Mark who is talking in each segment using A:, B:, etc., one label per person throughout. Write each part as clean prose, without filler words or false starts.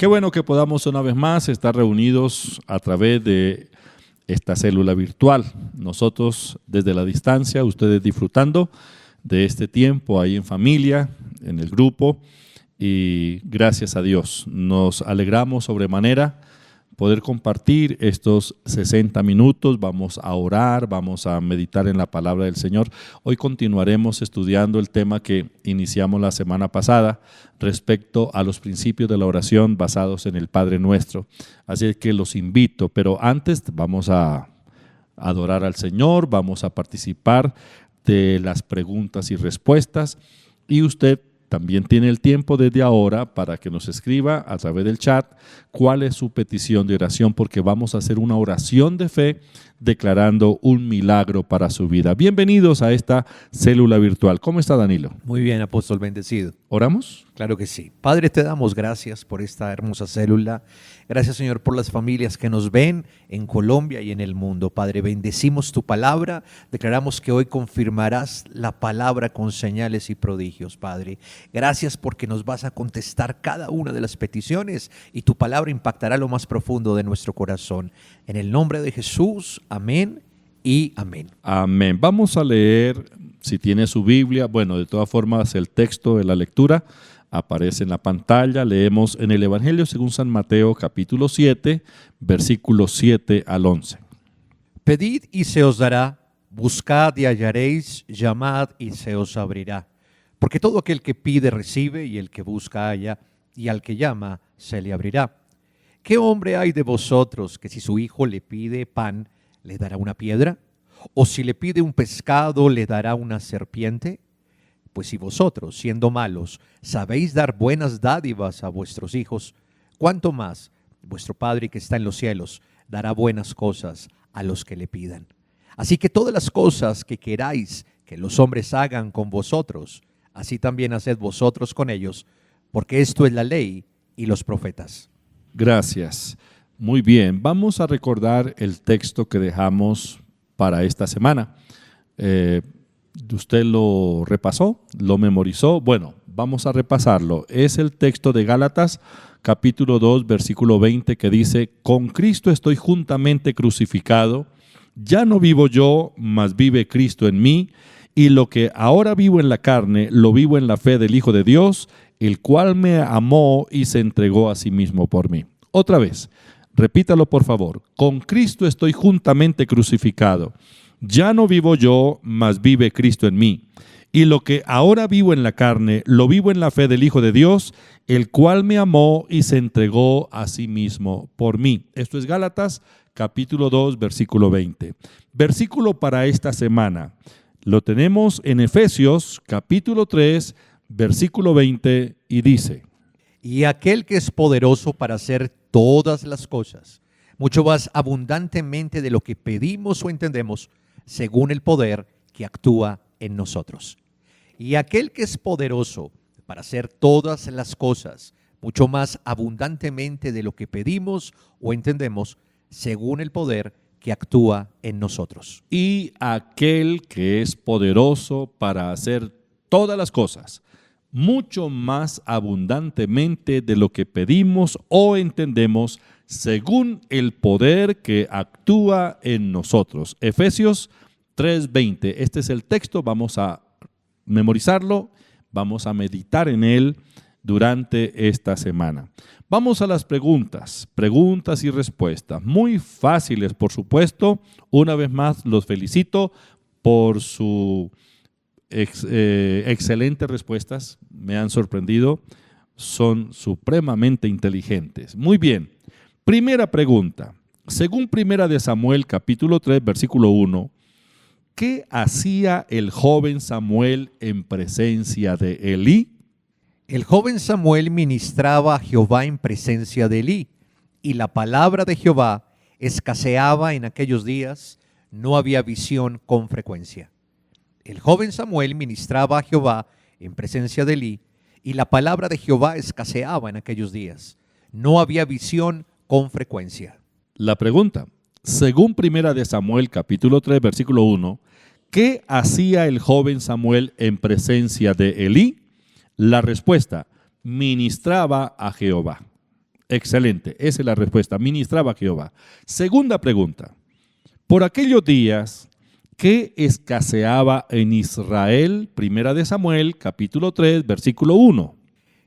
A: Qué bueno que podamos una vez más estar reunidos a través de esta célula virtual. Nosotros desde la distancia, ustedes disfrutando de este tiempo ahí en familia, en el grupo, y gracias a Dios. Nos alegramos sobremanera poder compartir estos 60 minutos. Vamos a orar, vamos a meditar en la palabra del Señor. Hoy continuaremos estudiando el tema que iniciamos la semana pasada respecto a los principios de la oración basados en el Padre Nuestro. Así que los invito, pero antes vamos a adorar al Señor, vamos a participar de las preguntas y respuestas, y usted también tiene el tiempo desde ahora para que nos escriba a través del chat cuál es su petición de oración, porque vamos a hacer una oración de fe declarando un milagro para su vida. Bienvenidos a esta célula virtual. ¿Cómo está, Danilo?
B: Muy bien, apóstol, bendecido.
A: ¿Oramos?
B: Claro que sí. Padre, te damos gracias por esta hermosa célula. Gracias, Señor, por las familias que nos ven en Colombia y en el mundo. Padre, bendecimos tu palabra. Declaramos que hoy confirmarás la palabra con señales y prodigios, Padre. Gracias porque nos vas a contestar cada una de las peticiones y tu palabra impactará lo más profundo de nuestro corazón. En el nombre de Jesús, amén y amén.
A: Amén. Vamos a leer, si tiene su Biblia, bueno, de todas formas el texto de la lectura aparece en la pantalla. Leemos en el Evangelio según San Mateo, capítulo 7, versículos 7 al 11.
B: Pedid y se os dará, buscad y hallaréis, llamad y se os abrirá. Porque todo aquel que pide recibe, y el que busca halla, y al que llama se le abrirá. ¿Qué hombre hay de vosotros que si su hijo le pide pan, le dará una piedra? ¿O si le pide un pescado, le dará una serpiente? Pues si vosotros, siendo malos, sabéis dar buenas dádivas a vuestros hijos, ¿cuánto más vuestro Padre que está en los cielos dará buenas cosas a los que le pidan? Así que todas las cosas que queráis que los hombres hagan con vosotros, así también haced vosotros con ellos, porque esto es la ley y los profetas.
A: Gracias. Muy bien, vamos a recordar el texto que dejamos para esta semana. ¿Usted lo repasó? ¿Lo memorizó? Bueno, vamos a repasarlo. Es el texto de Gálatas, capítulo 2, versículo 20, que dice: con Cristo estoy juntamente crucificado, ya no vivo yo, mas vive Cristo en mí, y lo que ahora vivo en la carne, lo vivo en la fe del Hijo de Dios, el cual me amó y se entregó a sí mismo por mí. Otra vez, repítalo por favor. Con Cristo estoy juntamente crucificado. Ya no vivo yo, mas vive Cristo en mí. Y lo que ahora vivo en la carne, lo vivo en la fe del Hijo de Dios, el cual me amó y se entregó a sí mismo por mí. Esto es Gálatas, capítulo 2, versículo 20. Versículo para esta semana. Lo tenemos en Efesios, capítulo 3, versículo 20, y dice:
B: Y aquel que es poderoso para hacer todas las cosas, mucho más abundantemente de lo que pedimos o entendemos, según el poder que actúa en nosotros. Y aquel que es poderoso para hacer todas las cosas, mucho más abundantemente de lo que pedimos o entendemos, según el poder que actúa en nosotros.
A: Y aquel que es poderoso para hacer todas las cosas, mucho más abundantemente de lo que pedimos o entendemos, según el poder que actúa en nosotros. Efesios 3:20. Este es el texto, vamos a memorizarlo, vamos a meditar en él durante esta semana. Vamos a las preguntas y respuestas. Muy fáciles, por supuesto. Una vez más, los felicito por sus excelentes respuestas. Me han sorprendido. Son supremamente inteligentes. Muy bien. Primera pregunta. Según Primera de Samuel, capítulo 3, versículo 1, ¿qué hacía el joven Samuel en presencia de Elí?
B: El joven Samuel ministraba a Jehová en presencia de Elí, y la palabra de Jehová escaseaba en aquellos días, no había visión con frecuencia. El joven Samuel ministraba a Jehová en presencia de Elí, y la palabra de Jehová escaseaba en aquellos días, no había visión con frecuencia.
A: La pregunta, según Primera de Samuel, capítulo 3, versículo 1, ¿qué hacía el joven Samuel en presencia de Elí? La respuesta, ministraba a Jehová. Excelente, esa es la respuesta. Ministraba Jehová. Segunda pregunta. Por aquellos días, ¿qué escaseaba en Israel? Primera de Samuel, capítulo 3, versículo 1.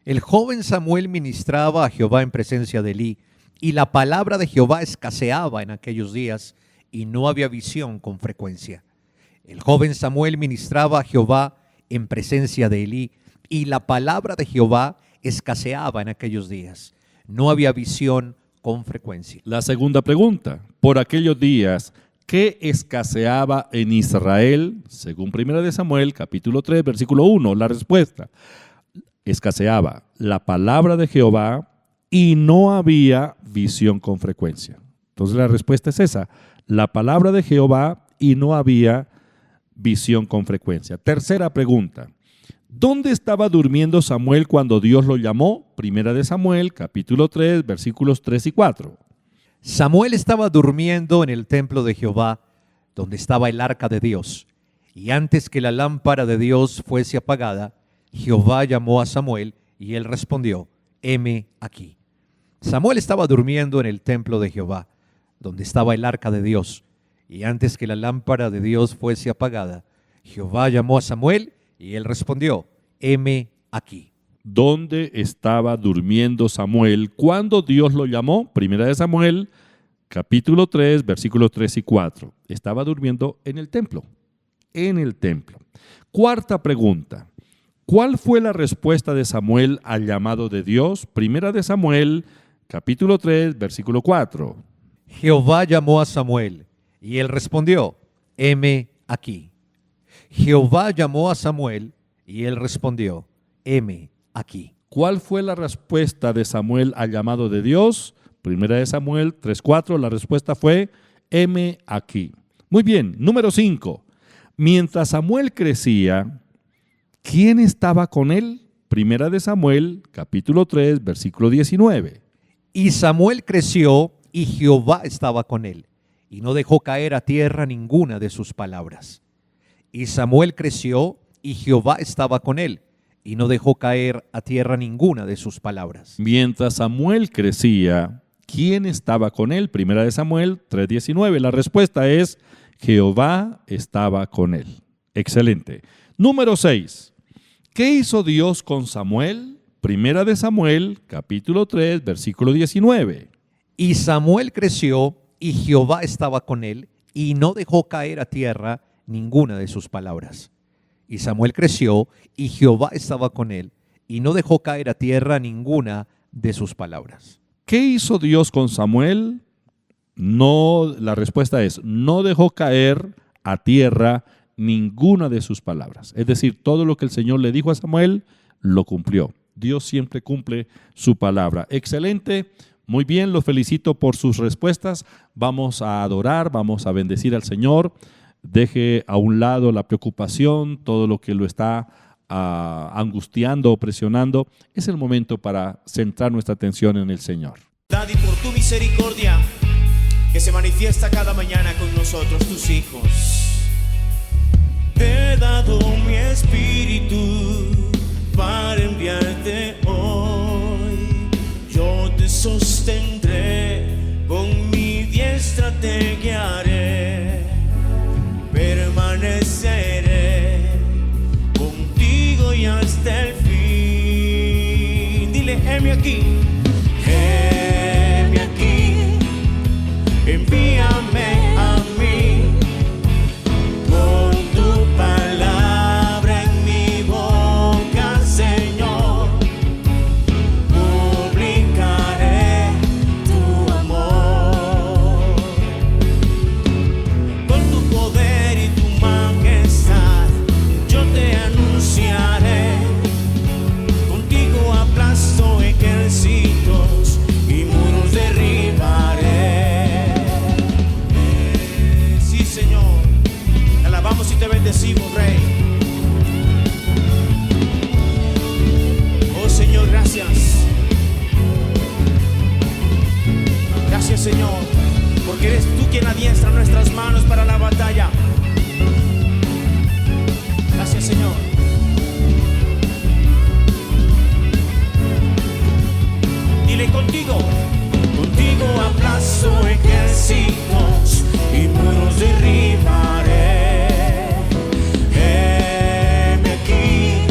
B: El joven Samuel ministraba a Jehová en presencia de Elí, y la palabra de Jehová escaseaba en aquellos días, y no había visión con frecuencia. El joven Samuel ministraba a Jehová en presencia de Elí, y la palabra de Jehová escaseaba en aquellos días. No había visión con frecuencia.
A: La segunda pregunta. Por aquellos días, ¿qué escaseaba en Israel? Según Primera de Samuel, capítulo 3, versículo 1. La respuesta. Escaseaba la palabra de Jehová y no había visión con frecuencia. Entonces la respuesta es esa. La palabra de Jehová y no había visión con frecuencia. Tercera pregunta. ¿Dónde estaba durmiendo Samuel cuando Dios lo llamó? Primera de Samuel, capítulo 3, versículos 3 y 4.
B: Samuel estaba durmiendo en el templo de Jehová, donde estaba el arca de Dios. Y antes que la lámpara de Dios fuese apagada, Jehová llamó a Samuel y él respondió, heme aquí. Samuel estaba durmiendo en el templo de Jehová, donde estaba el arca de Dios. Y antes que la lámpara de Dios fuese apagada, Jehová llamó a Samuel y él respondió, heme aquí.
A: ¿Dónde estaba durmiendo Samuel cuando Dios lo llamó? Primera de Samuel, capítulo 3, versículos 3 y 4. Estaba durmiendo en el templo. En el templo. Cuarta pregunta. ¿Cuál fue la respuesta de Samuel al llamado de Dios? Primera de Samuel, capítulo 3, versículo 4.
B: Jehová llamó a Samuel y él respondió, heme aquí. Jehová llamó a Samuel y él respondió, heme aquí.
A: ¿Cuál fue la respuesta de Samuel al llamado de Dios? Primera de Samuel 3:4, la respuesta fue, heme aquí. Muy bien, número 5. Mientras Samuel crecía, ¿quién estaba con él? Primera de Samuel, capítulo 3, versículo 19.
B: Y Samuel creció y Jehová estaba con él, y no dejó caer a tierra ninguna de sus palabras. Y Samuel creció y Jehová estaba con él, y no dejó caer a tierra ninguna de sus palabras.
A: Mientras Samuel crecía, ¿quién estaba con él? Primera de Samuel 3:19. La respuesta es, Jehová estaba con él. Excelente. Número 6. ¿Qué hizo Dios con Samuel? Primera de Samuel, capítulo 3, versículo 19.
B: Y Samuel creció y Jehová estaba con él, y no dejó caer a tierra ninguna de sus palabras. Y Samuel creció y Jehová estaba con él, y no dejó caer a tierra ninguna de sus palabras.
A: ¿Qué hizo Dios con Samuel? No, la respuesta es, no dejó caer a tierra ninguna de sus palabras. Es decir, todo lo que el Señor le dijo a Samuel, lo cumplió. Dios siempre cumple su palabra. Excelente. Muy bien, los felicito por sus respuestas. Vamos a adorar, vamos a bendecir al Señor. Deje a un lado la preocupación, todo lo que lo está angustiando o presionando. Es el momento para centrar nuestra atención en el Señor.
C: Daddy, por tu misericordia que se manifiesta cada mañana con nosotros, tus hijos. Te he dado mi espíritu para enviarte hoy. Yo te sostendré, con mi diestra te guiaré. Permaneceré contigo y hasta el fin. Dile, heme aquí. Heme aquí. Envíame a mí. Con tu palabra en mi boca, Señor, publicaré tu amor. Con tu poder y tu majestad yo te anunciaré. Contigo aplasto ejércitos y muros derribaré. Sí, Señor, te alabamos y te bendecimos, Rey. Oh, Señor, gracias. Gracias, Señor, porque eres tú quien adiestra nuestras manos para la batalla. Gracias, Señor. Dile, contigo aplasto ejércitos y muros derribaré. Heme aquí,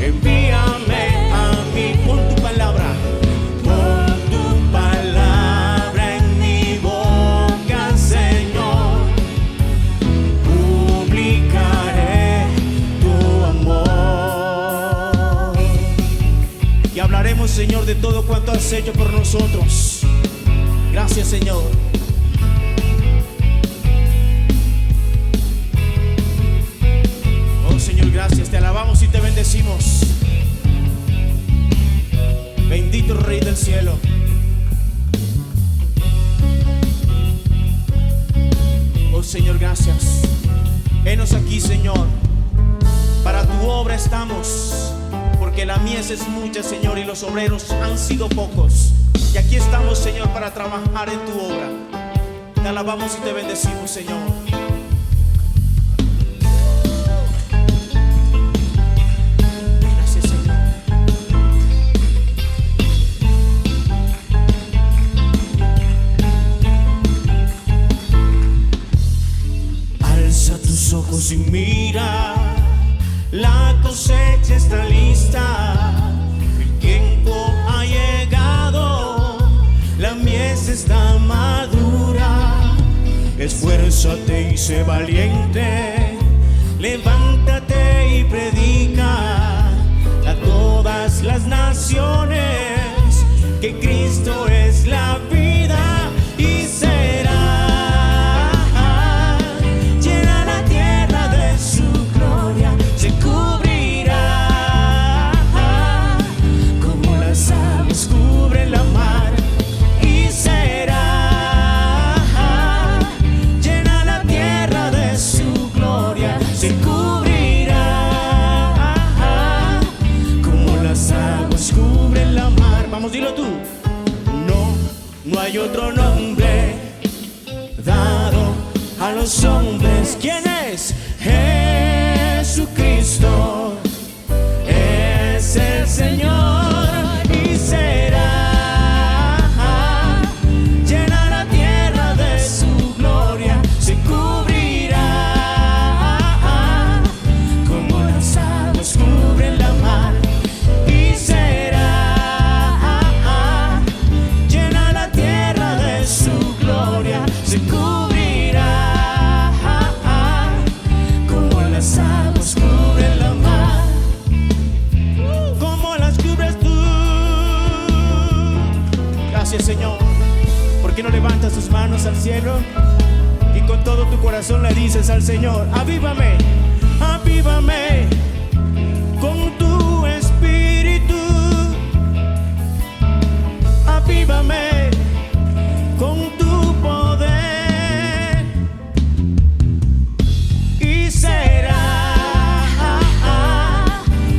C: envíame a mí. Pon tu palabra en mi boca, Señor. Publicaré tu amor y hablaremos, Señor, de todo cuanto has hecho por nosotros. Gracias, Señor. Oh, Señor, gracias. Te alabamos y te bendecimos. Bendito Rey del cielo. Oh, Señor, gracias. Henos aquí, Señor. Para tu obra estamos, porque la mies es mucha, Señor, y los obreros han sido pocos. Y aquí estamos, Señor, para trabajar en tu obra. Te alabamos y te bendecimos, Señor. Gracias, Señor. Alza tus ojos y mira, la cosecha está lista, el tiempo ha llegado, la mies está madura. Esfuérzate y sé valiente, levántate y predica a todas las naciones que Cristo es la vida y será. Llena la tierra de su gloria, se cubrirá como las aguas cubren la mar y será. Llena la tierra de su gloria, se cubrirá como las aguas cubren la mar. Vamos, dilo tú. No hay otro nombre dado a los hombres. ¿Quién es? Jesucristo es el Señor y será. Llena la tierra de su gloria, se cubrirá como las aguas cubren la mar y será. Llena la tierra de su gloria, se cubrirá como las aguas cubren la mar. Como las cubres tú. Gracias, Señor. ¿Por qué no levantas tus manos al cielo y con todo tu corazón le dices al Señor: avívame, avívame con tu espíritu, avívame con tu poder y será.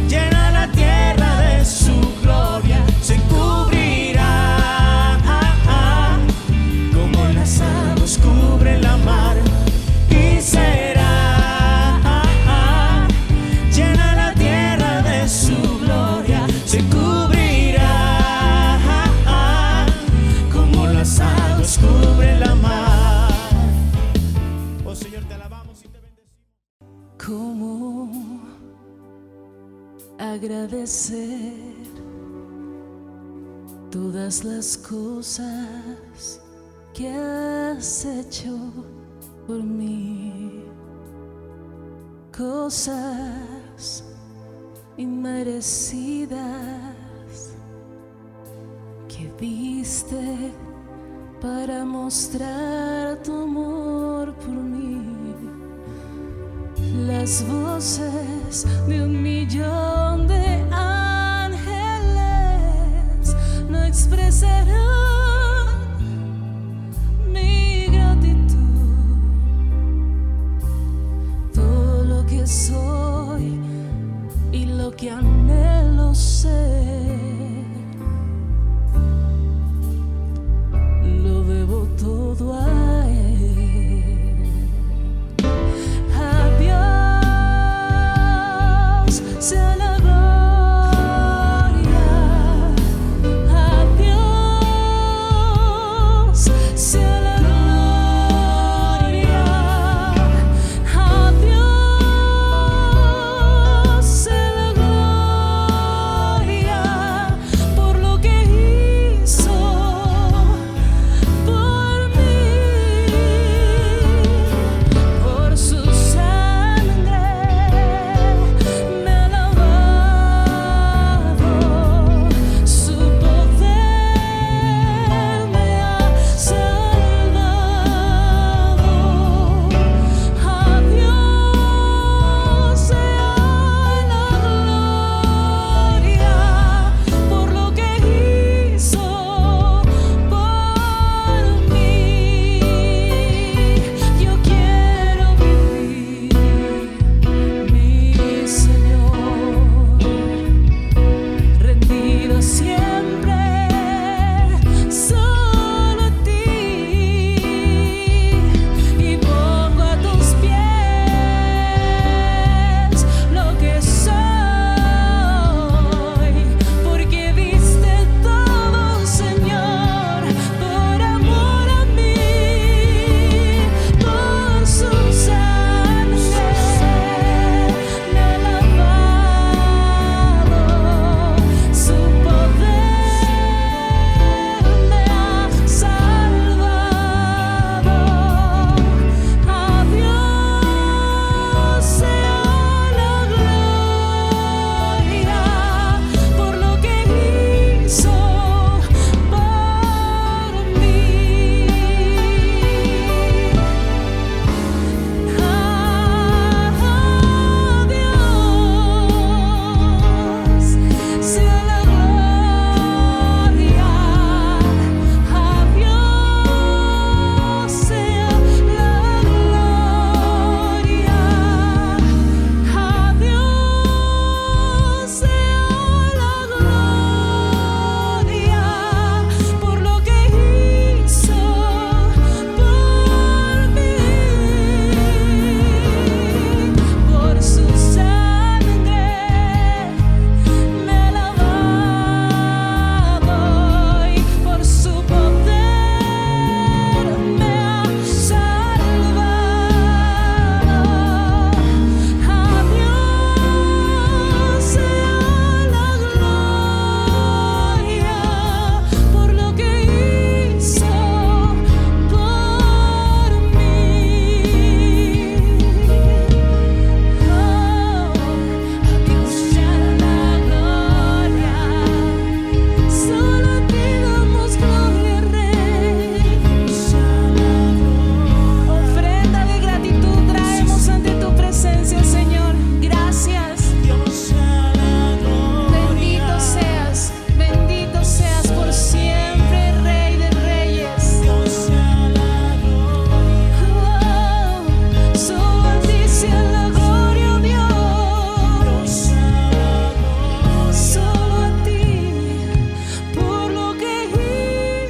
C: Llena la tierra de su gloria, se cubrirá como las aguas cubren la mar y será. Llena la tierra de su gloria, se cubrirá como las aguas cubren la mar. Oh, Señor, te alabamos y te bendecimos.
D: ¿Cómo agradecer todas las cosas que has hecho por mí? Cosas inmerecidas que diste para mostrar tu amor por mí. Las voces de 1,000,000 de ángeles no expresarán mi gratitud. Todo lo que soy y lo que anhelo ser, lo debo todo a Él. A Dios sea la gloria, a Dios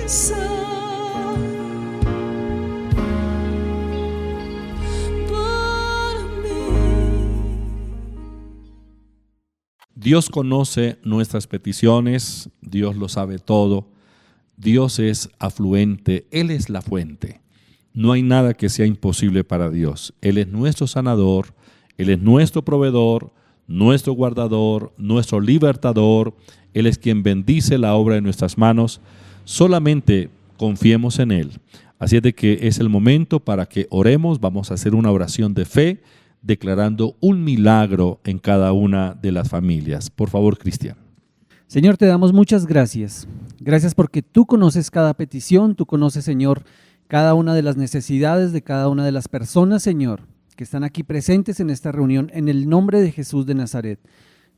D: pensar por mí.
A: Dios conoce nuestras peticiones, Dios lo sabe todo, Dios es afluente, Él es la fuente. No hay nada que sea imposible para Dios. Él es nuestro sanador, Él es nuestro proveedor, nuestro guardador, nuestro libertador. Él es quien bendice la obra de nuestras manos. Solamente confiemos en Él. Así es de que es el momento para que oremos. Vamos a hacer una oración de fe, declarando un milagro en cada una de las familias. Por favor, Cristian.
E: Señor, te damos muchas gracias. Gracias porque tú conoces cada petición, tú conoces, Señor, cada una de las necesidades de cada una de las personas, Señor, que están aquí presentes en esta reunión, en el nombre de Jesús de Nazaret.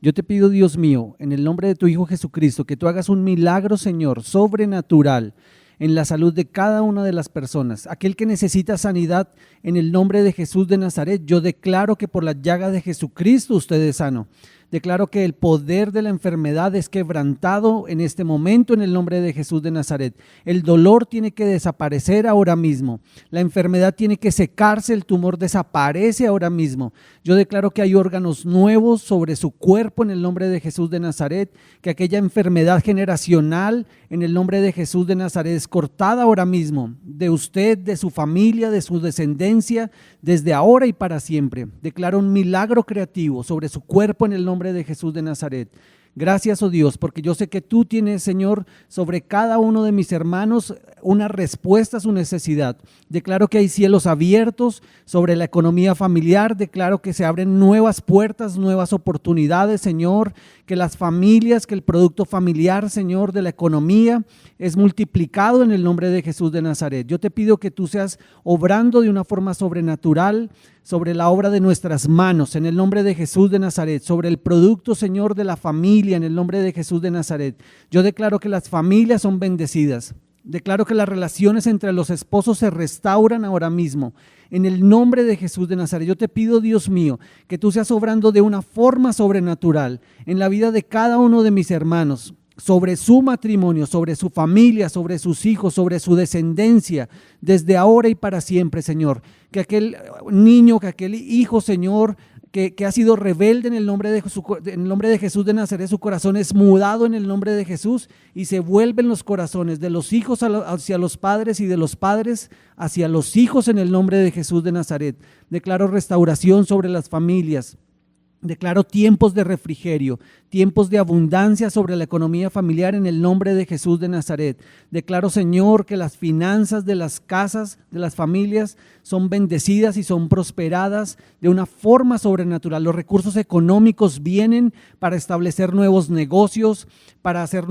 E: Yo te pido, Dios mío, en el nombre de tu Hijo Jesucristo, que tú hagas un milagro, Señor, sobrenatural en la salud de cada una de las personas. Aquel que necesita sanidad, en el nombre de Jesús de Nazaret, yo declaro que por la llaga de Jesucristo usted es sano. Declaro que el poder de la enfermedad es quebrantado en este momento en el nombre de Jesús de Nazaret. El dolor tiene que desaparecer ahora mismo. La enfermedad tiene que secarse, el tumor desaparece ahora mismo. Yo declaro que hay órganos nuevos sobre su cuerpo en el nombre de Jesús de Nazaret, que aquella enfermedad generacional en el nombre de Jesús de Nazaret es cortada ahora mismo, de usted, de su familia, de su descendencia, desde ahora y para siempre. Declaro un milagro creativo sobre su cuerpo en el nombre de Jesús de Nazaret. Gracias, oh Dios, porque yo sé que tú tienes, Señor, sobre cada uno de mis hermanos una respuesta a su necesidad. Declaro que hay cielos abiertos sobre la economía familiar. Declaro que se abren nuevas puertas, nuevas oportunidades, Señor, que las familias, que el producto familiar, Señor, de la economía es multiplicado en el nombre de Jesús de Nazaret. Yo te pido que tú seas obrando de una forma sobrenatural sobre la obra de nuestras manos, en el nombre de Jesús de Nazaret, sobre el producto, Señor, de la familia, en el nombre de Jesús de Nazaret. Yo declaro que las familias son bendecidas. Declaro que las relaciones entre los esposos se restauran ahora mismo, en el nombre de Jesús de Nazaret. Yo te pido, Dios mío, que tú seas obrando de una forma sobrenatural en la vida de cada uno de mis hermanos, sobre su matrimonio, sobre su familia, sobre sus hijos, sobre su descendencia, desde ahora y para siempre, Señor. Que aquel niño, que aquel hijo, Señor, que ha sido rebelde en el nombre de Jesús de Nazaret, su corazón es mudado en el nombre de Jesús y se vuelven los corazones de los hijos hacia los padres y de los padres hacia los hijos en el nombre de Jesús de Nazaret. Declaro restauración sobre las familias. Declaro tiempos de refrigerio, tiempos de abundancia sobre la economía familiar en el nombre de Jesús de Nazaret. Declaro, Señor, que las finanzas de las casas, de las familias, son bendecidas y son prosperadas de una forma sobrenatural. Los recursos económicos vienen para establecer nuevos negocios, para hacer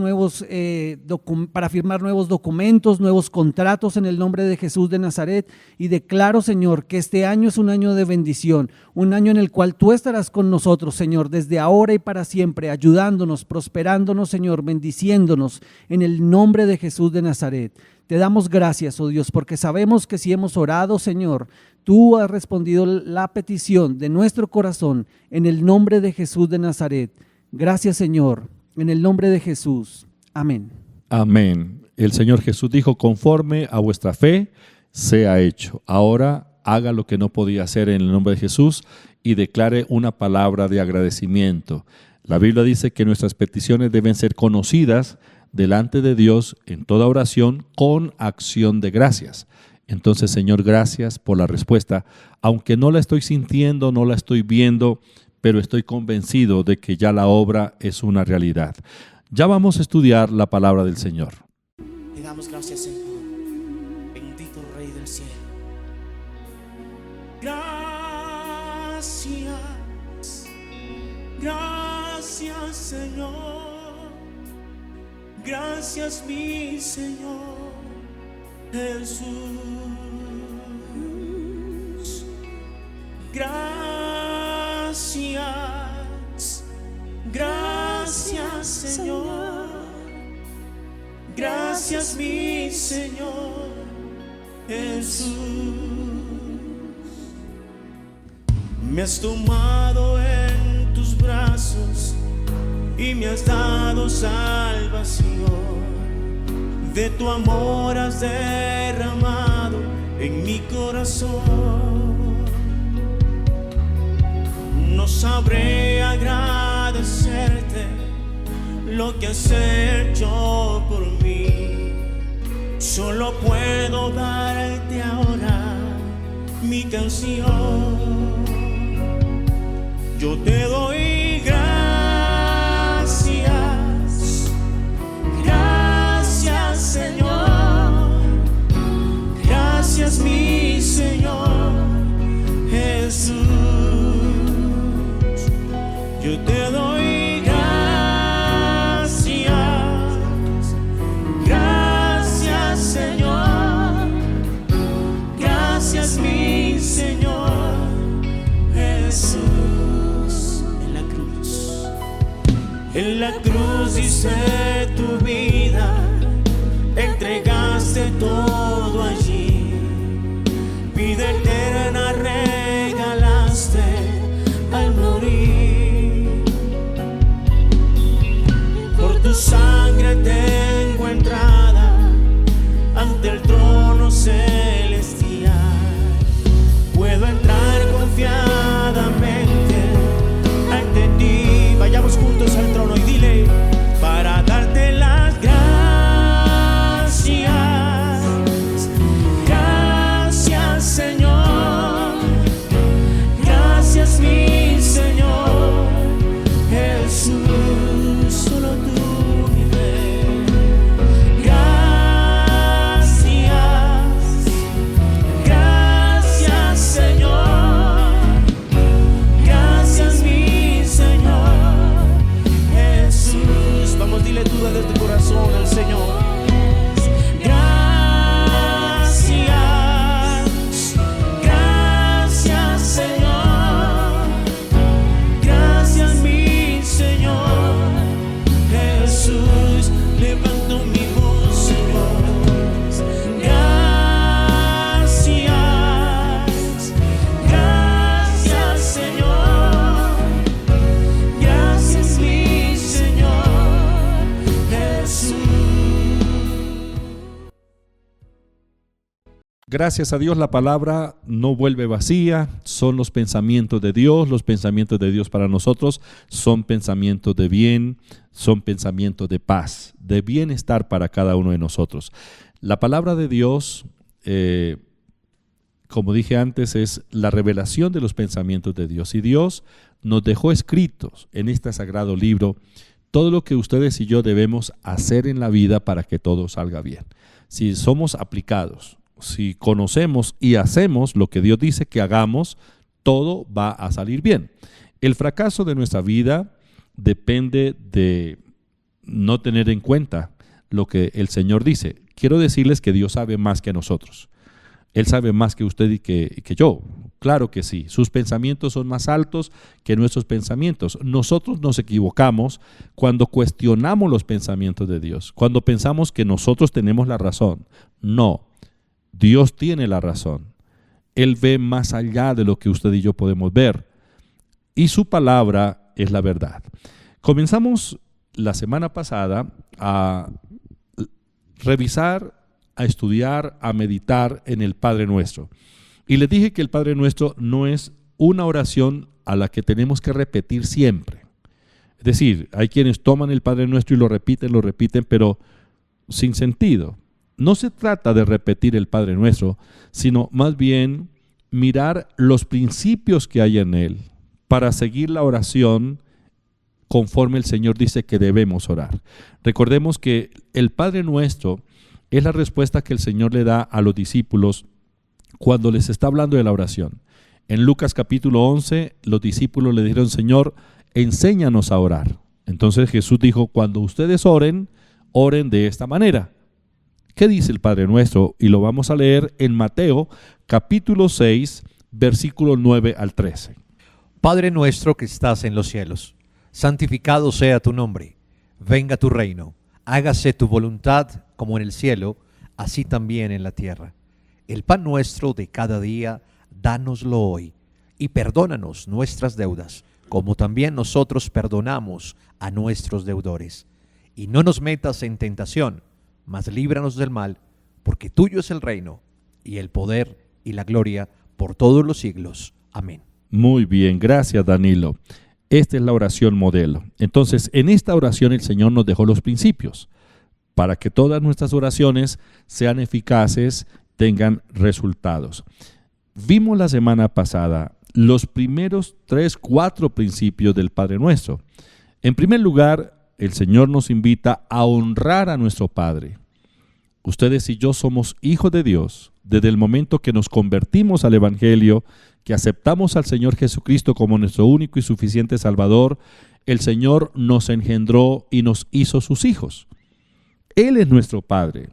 E: para firmar nuevos documentos, nuevos contratos en el nombre de Jesús de Nazaret. Y declaro, Señor, que este año es un año de bendición, un año en el cual tú estarás con nosotros, Señor, desde ahora y para siempre, ayudándonos, prosperándonos, Señor, bendiciéndonos en el nombre de Jesús de Nazaret. Te damos gracias, oh Dios, porque sabemos que si hemos orado, Señor, tú has respondido la petición de nuestro corazón en el nombre de Jesús de Nazaret. Gracias, Señor, en el nombre de Jesús. Amén.
A: Amén. El Señor Jesús dijo, conforme a vuestra fe sea hecho. Ahora haga lo que no podía hacer en el nombre de Jesús y declare una palabra de agradecimiento. La Biblia dice que nuestras peticiones deben ser conocidas delante de Dios en toda oración con acción de gracias. Entonces, Señor, gracias por la respuesta. Aunque no la estoy sintiendo, no la estoy viendo, pero estoy convencido de que ya la obra es una realidad. Ya vamos a estudiar la palabra del Señor.
C: Te damos gracias, Señor. Bendito Rey del cielo. Gracias. Gracias, Señor. Gracias, mi Señor Jesús. Gracias. Gracias, Señor. Gracias, mi Señor Jesús. Me has tomado en tus brazos y me has dado salvación. de tu amor has derramado en mi corazón. No sabré agradecerte lo que has hecho por mí. Solo puedo darte ahora mi canción. Yo te doy gracias, gracias Señor, gracias mi Señor Jesús. Yo te doy gracias, gracias Señor, gracias mi Señor Jesús. En la cruz diste tu vida, entregaste todo allí, vida eterna regalaste al morir. Por tu sangre tengo entrada ante el trono celestial. Puedo entrar confiadamente ante ti. Vayamos juntos al trono y dile: para darte las gracias, gracias Señor, gracias mi Señor Jesús. Solo tú mi Rey. Gracias, gracias Señor, gracias mi Señor Jesús. Vamos, dile tú desde tu corazón al Señor. Gracias, gracias Señor, gracias mi Señor Jesús. Levanto mi voz, Señor. Gracias, gracias Señor, gracias mi Señor Jesús.
A: Gracias a Dios, la palabra no vuelve vacía, son los pensamientos de Dios. Los pensamientos de Dios para nosotros son pensamientos de bien, son pensamientos de paz, de bienestar para cada uno de nosotros. La palabra de Dios, como dije antes, es la revelación de los pensamientos de Dios. Y Dios nos dejó escritos en este sagrado libro todo lo que ustedes y yo debemos hacer en la vida para que todo salga bien. Si somos aplicados, si conocemos y hacemos lo que Dios dice que hagamos, todo va a salir bien. El fracaso de nuestra vida depende de no tener en cuenta lo que el Señor dice. Quiero decirles que Dios sabe más que nosotros. Él sabe más que usted y que yo. Claro que sí. Sus pensamientos son más altos que nuestros pensamientos. Nosotros nos equivocamos cuando cuestionamos los pensamientos de Dios, cuando pensamos que nosotros tenemos la razón. No. Dios tiene la razón. Él ve más allá de lo que usted y yo podemos ver. Y su palabra es la verdad. Comenzamos la semana pasada a revisar, a estudiar, a meditar en el Padre Nuestro. Y les dije que el Padre Nuestro no es una oración a la que tenemos que repetir siempre. Es decir, hay quienes toman el Padre Nuestro y lo repiten, pero sin sentido. No se trata de repetir el Padre Nuestro, sino más bien mirar los principios que hay en él para seguir la oración conforme el Señor dice que debemos orar. Recordemos que el Padre Nuestro es la respuesta que el Señor le da a los discípulos cuando les está hablando de la oración. En Lucas capítulo 11, los discípulos le dijeron: Señor, enséñanos a orar. Entonces Jesús dijo: cuando ustedes oren, oren de esta manera. ¿Qué dice el Padre Nuestro? Y lo vamos a leer en Mateo capítulo 6, versículo 9 al 13.
B: Padre nuestro que estás en los cielos, santificado sea tu nombre. Venga tu reino. Hágase tu voluntad como en el cielo, así también en la tierra. El pan nuestro de cada día, dánoslo hoy. Y perdónanos nuestras deudas, como también nosotros perdonamos a nuestros deudores. Y no nos metas en tentación, mas líbranos del mal, porque tuyo es el reino, y el poder, y la gloria, por todos los siglos. Amén.
A: Muy bien, gracias Danilo. Esta es la oración modelo. Entonces, en esta oración el Señor nos dejó los principios para que todas nuestras oraciones sean eficaces, tengan resultados. Vimos la semana pasada los primeros 3, 4 principios del Padre Nuestro. En primer lugar, el Señor nos invita a honrar a nuestro Padre. Ustedes y yo somos hijos de Dios desde el momento que nos convertimos al Evangelio, que aceptamos al Señor Jesucristo como nuestro único y suficiente Salvador. El Señor nos engendró y nos hizo sus hijos. Él es nuestro Padre.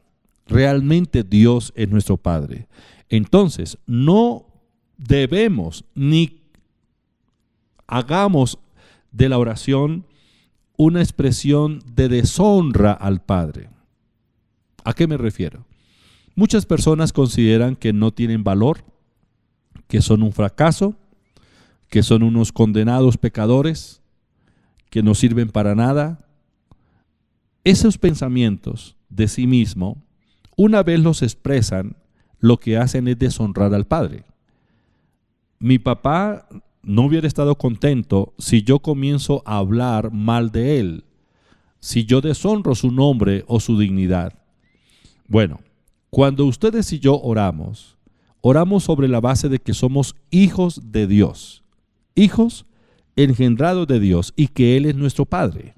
A: Realmente Dios es nuestro Padre. Entonces, no debemos ni hagamos de la oración una expresión de deshonra al Padre. ¿A qué me refiero? Muchas personas consideran que no tienen valor, que son un fracaso, que son unos condenados pecadores, que no sirven para nada. Esos pensamientos de sí mismo, una vez los expresan, lo que hacen es deshonrar al Padre. Mi papá no hubiera estado contento si yo comienzo a hablar mal de él, si yo deshonro su nombre o su dignidad. Bueno, cuando ustedes y yo oramos sobre la base de que somos hijos de Dios, hijos engendrados de Dios y que Él es nuestro Padre.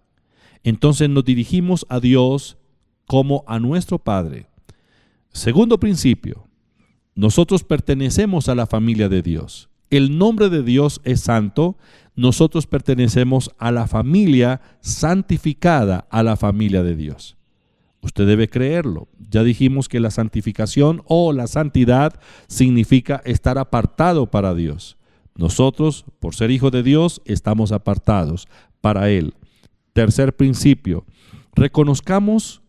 A: Entonces nos dirigimos a Dios como a nuestro Padre. Segundo principio, nosotros pertenecemos a la familia de Dios. El nombre de Dios es santo, nosotros pertenecemos a la familia santificada, a la familia de Dios. Usted debe creerlo. Ya dijimos que la santificación o la santidad significa estar apartado para Dios. Nosotros, por ser hijos de Dios, estamos apartados para Él. Tercer principio, reconozcamos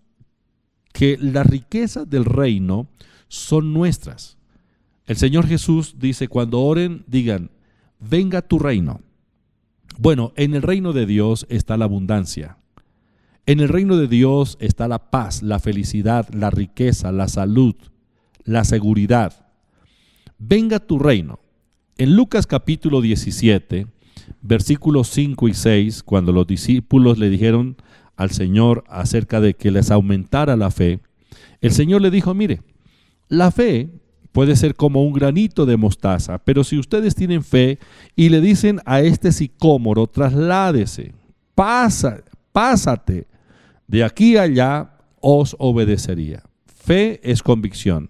A: que las riquezas del reino son nuestras. El Señor Jesús dice, cuando oren, digan, venga tu reino. Bueno, en el reino de Dios está la abundancia. En el reino de Dios está la paz, la felicidad, la riqueza, la salud, la seguridad. Venga tu reino. En Lucas capítulo 17, versículos 5 y 6, cuando los discípulos le dijeron al Señor acerca de que les aumentara la fe, el Señor le dijo, mire, la fe puede ser como un granito de mostaza, pero si ustedes tienen fe y le dicen a este sicómoro, trasládese, pásate de aquí a allá, os obedecería. Fe es convicción.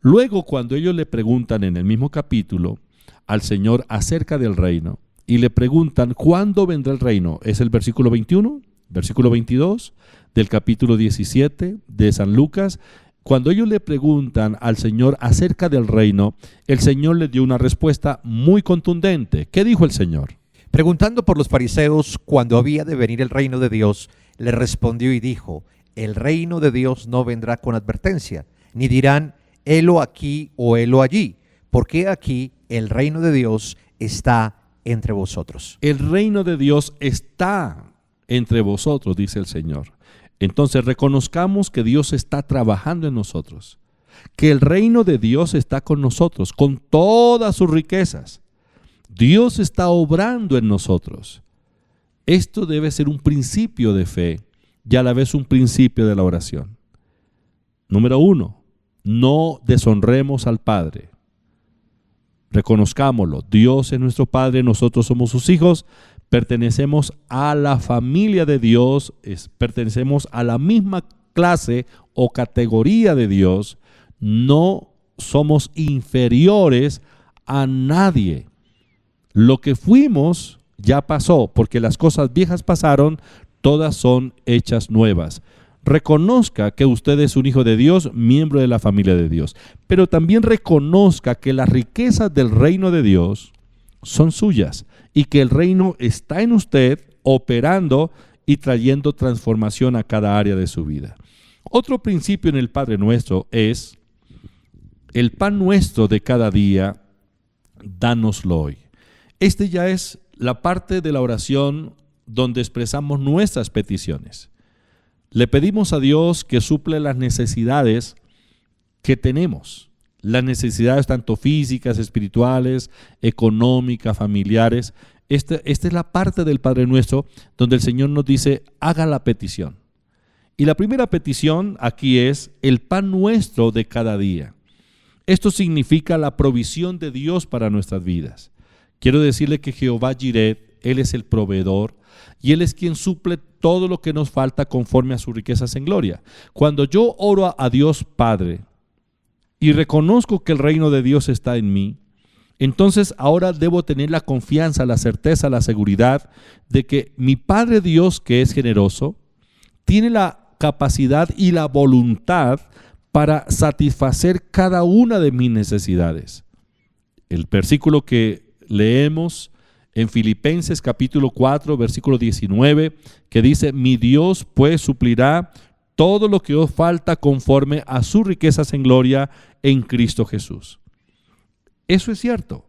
A: Luego, cuando ellos le preguntan en el mismo capítulo al Señor acerca del reino y le preguntan, ¿cuándo vendrá el reino? Es el versículo 21, versículo 22 del capítulo 17 de San Lucas. Cuando ellos le preguntan al Señor acerca del reino, el Señor le dio una respuesta muy contundente. ¿Qué dijo el Señor?
B: Preguntando por los fariseos cuándo había de venir el reino de Dios, le respondió y dijo, el reino de Dios no vendrá con advertencia, ni dirán, helo aquí o helo allí, porque aquí el reino de Dios está entre vosotros.
A: El reino de Dios está entre vosotros, dice el Señor. Entonces reconozcamos que Dios está trabajando en nosotros, que el reino de Dios está con nosotros, con todas sus riquezas. Dios está obrando en nosotros. Esto debe ser un principio de fe y a la vez un principio de la oración. Número 1, no deshonremos al Padre. Reconozcámoslo, Dios es nuestro Padre, nosotros somos sus hijos, pertenecemos a la familia de Dios, pertenecemos a la misma clase o categoría de Dios, no somos inferiores a nadie. Lo que fuimos ya pasó, porque las cosas viejas pasaron, todas son hechas nuevas. Reconozca que usted es un hijo de Dios, miembro de la familia de Dios, pero también reconozca que las riquezas del reino de Dios son suyas y que el reino está en usted operando y trayendo transformación a cada área de su vida. Otro principio en el Padre Nuestro es, el pan nuestro de cada día, dánoslo hoy. Este ya es la parte de la oración donde expresamos nuestras peticiones. Le pedimos a Dios que suple las necesidades que tenemos, las necesidades tanto físicas, espirituales, económicas, familiares. Esta es la parte del Padre Nuestro donde el Señor nos dice, haga la petición. Y la primera petición aquí es el pan nuestro de cada día. Esto significa la provisión de Dios para nuestras vidas. Quiero decirle que Jehová Jireh, Él es el proveedor y Él es quien suple todo lo que nos falta conforme a sus riquezas en gloria. Cuando yo oro a Dios Padre y reconozco que el reino de Dios está en mí, entonces ahora debo tener la confianza, la certeza, la seguridad de que mi Padre Dios, que es generoso, tiene la capacidad y la voluntad para satisfacer cada una de mis necesidades. El versículo que leemos en Filipenses capítulo 4, versículo 19, que dice, mi Dios pues suplirá todo lo que os falta conforme a sus riquezas en gloria en Cristo Jesús. Eso es cierto.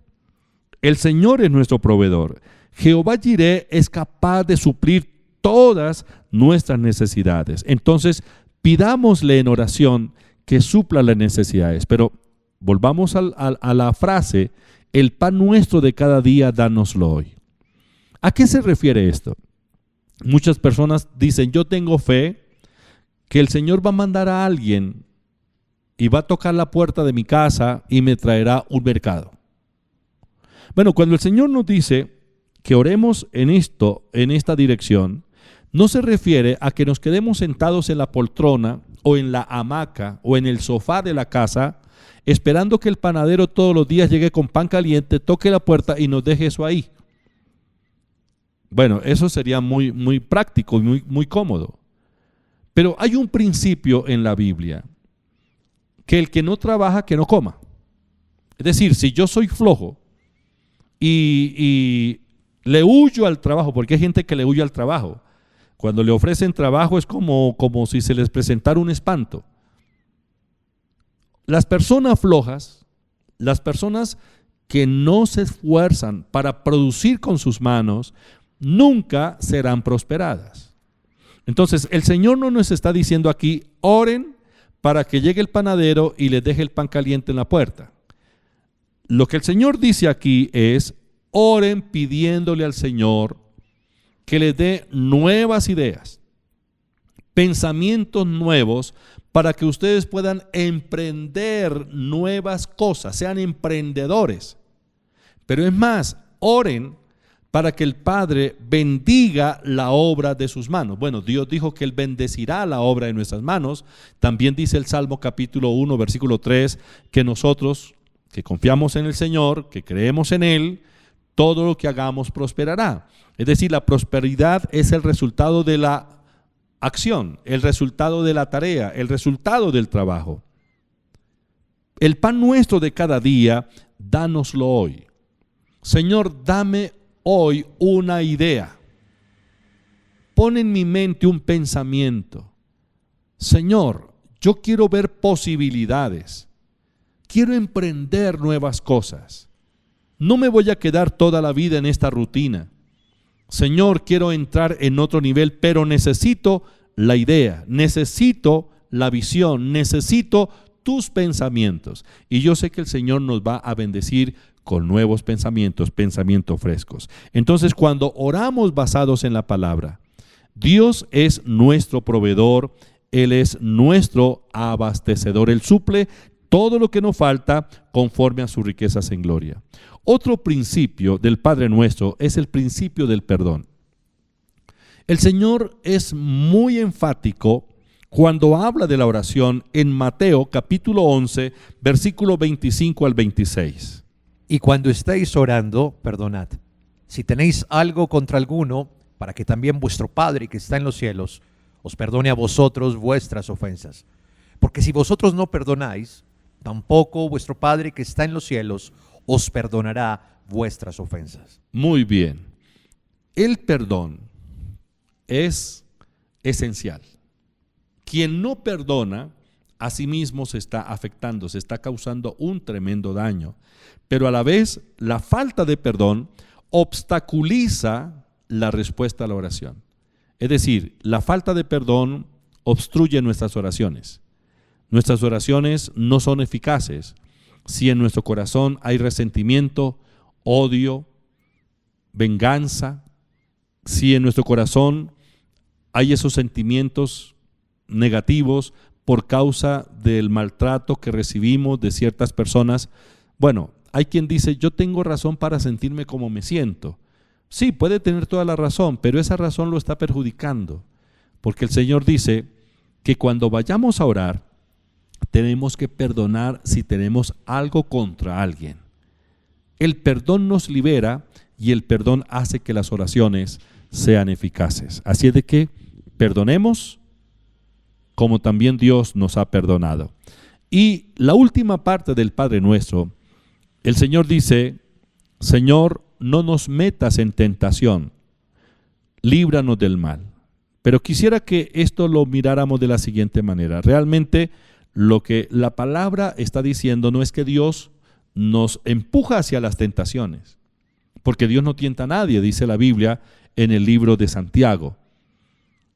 A: El Señor es nuestro proveedor. Jehová Jireh es capaz de suplir todas nuestras necesidades. Entonces, pidámosle en oración que supla las necesidades. Pero volvamos a la frase, el pan nuestro de cada día, dánoslo hoy. ¿A qué se refiere esto? Muchas personas dicen, yo tengo fe que el Señor va a mandar a alguien y va a tocar la puerta de mi casa y me traerá un mercado. Bueno, cuando el Señor nos dice que oremos en esta dirección, no se refiere a que nos quedemos sentados en la poltrona o en la hamaca o en el sofá de la casa esperando que el panadero todos los días llegue con pan caliente, toque la puerta y nos deje eso ahí. Bueno, eso sería muy, muy práctico y muy cómodo. Pero hay un principio en la Biblia, que el que no trabaja, que no coma. Es decir, si yo soy flojo y le huyo al trabajo, porque hay gente que le huye al trabajo. Cuando le ofrecen trabajo es como si se les presentara un espanto. Las personas flojas, las personas que no se esfuerzan para producir con sus manos, nunca serán prosperadas. Entonces, el Señor no nos está diciendo aquí, oren para que llegue el panadero y les deje el pan caliente en la puerta. Lo que el Señor dice aquí es, oren pidiéndole al Señor que les dé nuevas ideas, pensamientos nuevos, para que ustedes puedan emprender nuevas cosas, sean emprendedores. Pero es más, oren para que el Padre bendiga la obra de sus manos. Bueno, Dios dijo que Él bendecirá la obra de nuestras manos. También dice el Salmo capítulo 1, versículo 3, que nosotros, que confiamos en el Señor, que creemos en Él, todo lo que hagamos prosperará. Es decir, la prosperidad es el resultado de la acción, el resultado de la tarea, el resultado del trabajo. El pan nuestro de cada día, dánoslo hoy. Señor, dame hoy una idea. Pon en mi mente un pensamiento. Señor, yo quiero ver posibilidades. Quiero emprender nuevas cosas. No me voy a quedar toda la vida en esta rutina. Señor, quiero entrar en otro nivel, pero necesito la idea, necesito la visión, necesito tus pensamientos. Y yo sé que el Señor nos va a bendecir con nuevos pensamientos, pensamientos frescos. Entonces, cuando oramos basados en la palabra, Dios es nuestro proveedor, Él es nuestro abastecedor, Él suple todo lo que nos falta conforme a sus riquezas en gloria. Otro principio del Padre Nuestro es el principio del perdón. El Señor es muy enfático cuando habla de la oración en Mateo capítulo 11, versículo 25 al 26.
B: Y cuando estéis orando, perdonad, si tenéis algo contra alguno, para que también vuestro Padre que está en los cielos os perdone a vosotros vuestras ofensas. Porque si vosotros no perdonáis, tampoco vuestro Padre que está en los cielos os perdonará vuestras ofensas.
A: Muy bien. El perdón es esencial. Quien no perdona, a sí mismo se está afectando, se está causando un tremendo daño. Pero a la vez, la falta de perdón obstaculiza la respuesta a la oración. Es decir, la falta de perdón obstruye nuestras oraciones. Nuestras oraciones no son eficaces si en nuestro corazón hay resentimiento, odio, venganza, si en nuestro corazón hay esos sentimientos negativos por causa del maltrato que recibimos de ciertas personas. Bueno, hay quien dice, yo tengo razón para sentirme como me siento. Sí, puede tener toda la razón, pero esa razón lo está perjudicando, porque el Señor dice que cuando vayamos a orar, tenemos que perdonar si tenemos algo contra alguien. El perdón nos libera y el perdón hace que las oraciones sean eficaces. Así es de que perdonemos como también Dios nos ha perdonado. Y la última parte del Padre Nuestro, el Señor dice, Señor, no nos metas en tentación, líbranos del mal. Pero quisiera que esto lo miráramos de la siguiente manera. Realmente lo que la palabra está diciendo no es que Dios nos empuja hacia las tentaciones, porque Dios no tienta a nadie, dice la Biblia en el libro de Santiago.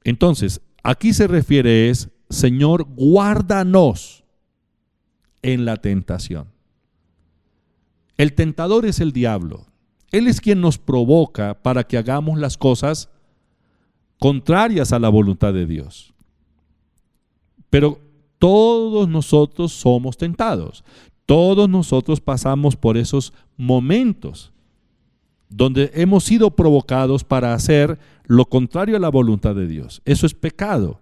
A: Entonces, aquí se refiere es, Señor, guárdanos en la tentación. El tentador es el diablo. Él es quien nos provoca para que hagamos las cosas contrarias a la voluntad de Dios. Pero todos nosotros somos tentados. Todos nosotros pasamos por esos momentos donde hemos sido provocados para hacer lo contrario a la voluntad de Dios. Eso es pecado.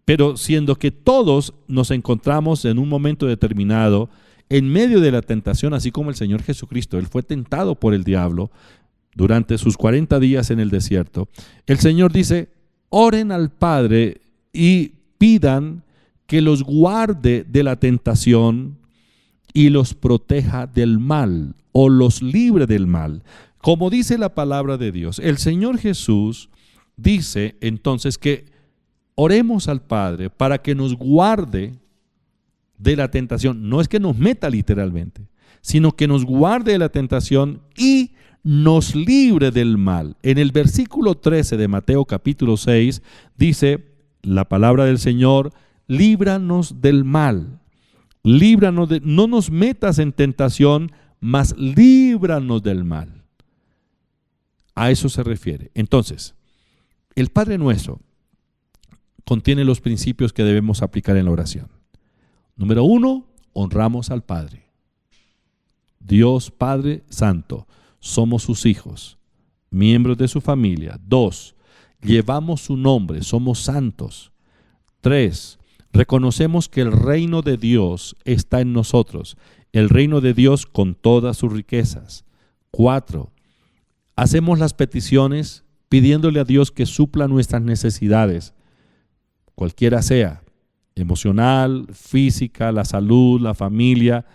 A: Pero siendo que todos nos encontramos en un momento determinado en medio de la tentación, así como el Señor Jesucristo, Él fue tentado por el diablo durante sus 40 días en el desierto. El Señor dice, oren al Padre y pidan que los guarde de la tentación y los proteja del mal o los libre del mal. Como dice la palabra de Dios, el Señor Jesús dice entonces que oremos al Padre para que nos guarde de la tentación. No es que nos meta literalmente, sino que nos guarde de la tentación y nos libre del mal. En el versículo 13 de Mateo capítulo 6 dice la palabra del Señor, líbranos del mal, líbranos de, no nos metas en tentación, mas líbranos del mal. A eso se refiere. Entonces, el Padre Nuestro contiene los principios que debemos aplicar en la oración. Número 1, honramos al Padre. Dios Padre Santo, somos sus hijos, miembros de su familia. 2, llevamos su nombre, somos santos. 3, reconocemos que el reino de Dios está en nosotros, el reino de Dios con todas sus riquezas. 4, hacemos las peticiones pidiéndole a Dios que supla nuestras necesidades, cualquiera sea, emocional, física, la salud, la familia,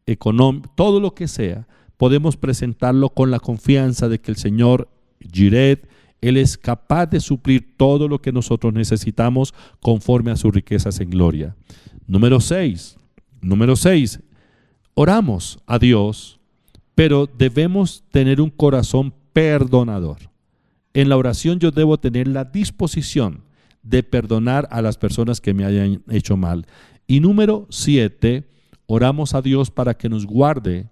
A: económica, todo lo que sea, podemos presentarlo con la confianza de que el Señor Jireh, Él es capaz de suplir todo lo que nosotros necesitamos conforme a sus riquezas en gloria. Número 6, oramos a Dios, pero debemos tener un corazón perdonador. En la oración yo debo tener la disposición de perdonar a las personas que me hayan hecho mal. Y número 7, oramos a Dios para que nos guarde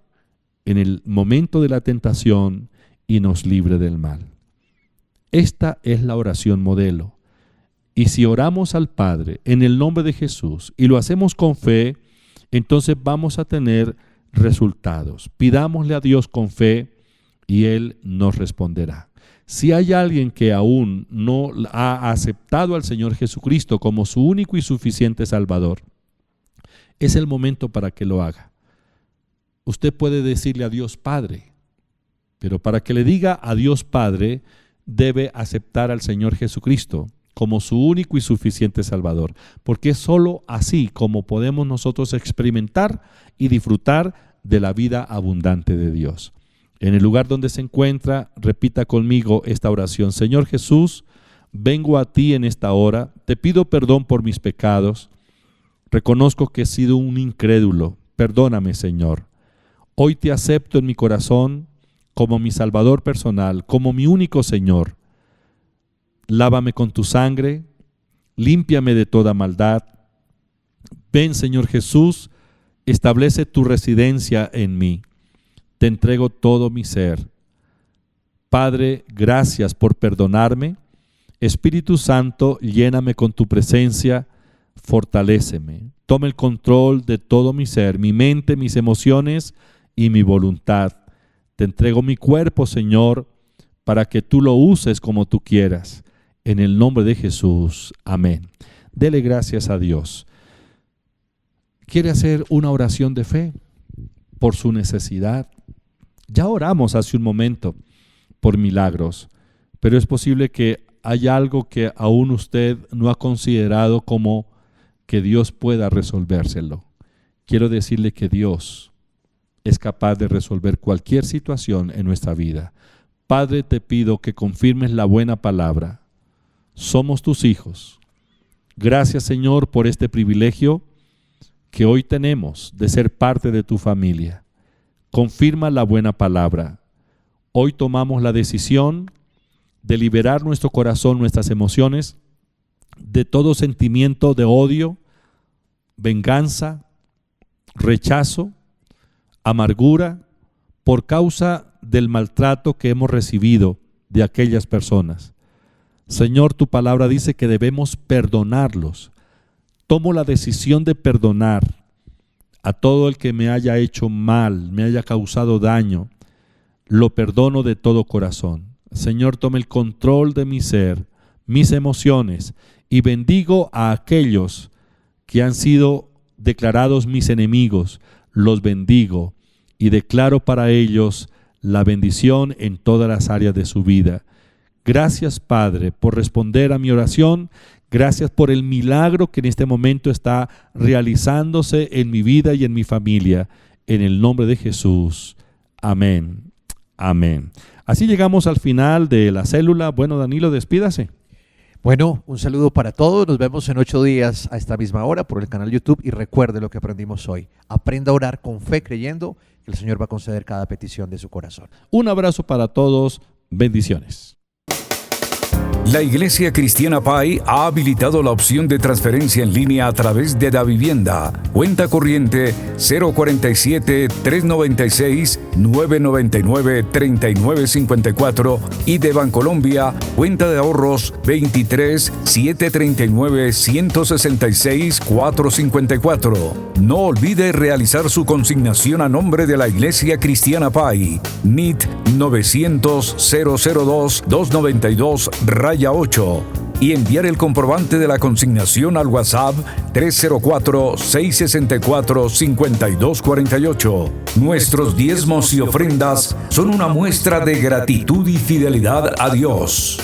A: en el momento de la tentación y nos libre del mal. Esta es la oración modelo. Y si oramos al Padre en el nombre de Jesús y lo hacemos con fe, entonces vamos a tener resultados. Pidámosle a Dios con fe y Él nos responderá. Si hay alguien que aún no ha aceptado al Señor Jesucristo como su único y suficiente Salvador, es el momento para que lo haga. Usted puede decirle a Dios Padre, pero para que le diga a Dios Padre, debe aceptar al Señor Jesucristo como su único y suficiente Salvador, porque es solo así como podemos nosotros experimentar y disfrutar de la vida abundante de Dios. En el lugar donde se encuentra, repita conmigo esta oración. Señor Jesús, vengo a ti en esta hora, te pido perdón por mis pecados, reconozco que he sido un incrédulo, perdóname Señor. Hoy te acepto en mi corazón como mi Salvador personal, como mi único Señor. Lávame con tu sangre, límpiame de toda maldad. Ven, Señor Jesús, establece tu residencia en mí. Te entrego todo mi ser. Padre, gracias por perdonarme. Espíritu Santo, lléname con tu presencia, fortaléceme. Toma el control de todo mi ser, mi mente, mis emociones y mi voluntad. Te entrego mi cuerpo, Señor, para que tú lo uses como tú quieras. En el nombre de Jesús. Amén. Dele gracias a Dios. ¿Quiere hacer una oración de fe por su necesidad? Ya oramos hace un momento por milagros, pero es posible que haya algo que aún usted no ha considerado como que Dios pueda resolvérselo. Quiero decirle que Dios es capaz de resolver cualquier situación en nuestra vida. Padre, te pido que confirmes la buena palabra. Somos tus hijos. Gracias, Señor, por este privilegio que hoy tenemos de ser parte de tu familia. Confirma la buena palabra. Hoy tomamos la decisión de liberar nuestro corazón, nuestras emociones, de todo sentimiento de odio, venganza, rechazo, amargura, por causa del maltrato que hemos recibido de aquellas personas. Señor, tu palabra dice que debemos perdonarlos. Tomo la decisión de perdonar a todo el que me haya hecho mal, me haya causado daño. Lo perdono de todo corazón. Señor, toma el control de mi ser, mis emociones, y bendigo a aquellos que han sido declarados mis enemigos. Los bendigo y declaro para ellos la bendición en todas las áreas de su vida. Gracias, Padre, por responder a mi oración. Gracias por el milagro que en este momento está realizándose en mi vida y en mi familia. En el nombre de Jesús. Amén. Amén. Así llegamos al final de la célula. Bueno, Danilo, despídase.
B: Bueno, un saludo para todos. Nos vemos en 8 días a esta misma hora por el canal YouTube. Y recuerde lo que aprendimos hoy. Aprenda a orar con fe, creyendo que el Señor va a conceder cada petición de su corazón.
A: Un abrazo para todos. Bendiciones.
F: La Iglesia Cristiana Pai ha habilitado la opción de transferencia en línea a través de Davivienda. Cuenta corriente 047-396-999-3954 y de Bancolombia, cuenta de ahorros 23-739-166-454. No olvide realizar su consignación a nombre de la Iglesia Cristiana Pai. NIT 900-002-292-8 y enviar el comprobante de la consignación al WhatsApp 304-664-5248. Nuestros diezmos y ofrendas son una muestra de gratitud y fidelidad a Dios.